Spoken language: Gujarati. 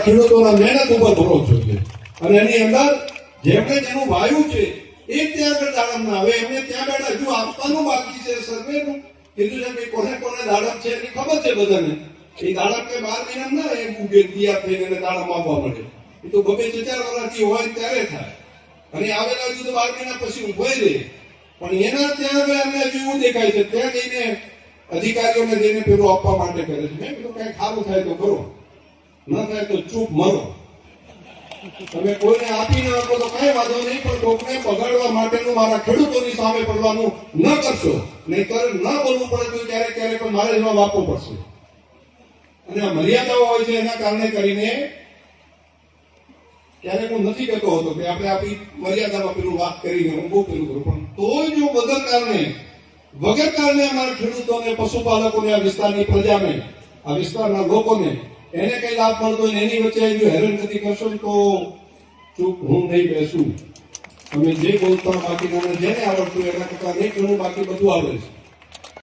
ખેડૂતોના મહેનત ઉપર ભરોસો છે અને એની અંદર જેમણે જેનું વાયુ છે એ ત્યાં આગળ દાડમ ના આવે એમને ત્યાં આગળ હજુ આપવાનું બાકી છે સર્વેનું કીધું છે કે કોને કોને દાડમ છે એની ખબર છે બધાને એ દાડમ કે 12 મહિના ના એ ઉગે તૈયાર થઈને દાડમ આવવા મળે એ તો 2-4 વર્ષથી હોય ત્યારે થાય અને આવેલા હજુ તો 12 મહિના પછી ઉભોય રહે પણ એના ત્યાં આગળ અમને હજુ એવું દેખાય છે ત્યાં જઈને અધિકારીઓને જઈને પેલું આપવા માટે કરે છે મેં કીધું કઈ સારું થાય તો કરો ન થાય તો ચૂપ મરો તમે કોઈને આપી ન આપો તો કઈ વાંધો નહીં પણ કોકને બગાડવા માટેનું મારા ખેડૂતોની સામે પડવાનું ન કરશો નહીંતર ન બોલવું પડે તો ક્યારેક ક્યારેક પણ મારે જવાબ આપવો પડશે અને આ મર્યાદાઓ હોય છે એના કારણે કરીને ક્યારેક હું નથી કહેતો હતો કે આપણે આપણી મર્યાદામાં પેલું વાત કરીને હું બહુ પેલું કરું પણ તોય જો વગર કારણે અમારા ખેડૂતોને પશુપાલકોને આ વિસ્તારની પ્રજાને આ વિસ્તારના લોકોને એને કઈ લાભ મળતો હોય એની વચ્ચે જો હેરાનગતિ કરશો તો ચૂપ હું નહીં બેસું અમે જે બોલતા બાકી જેને આવડતું એના કરતા નહીં ઘણું બાકી બધું આવડે છે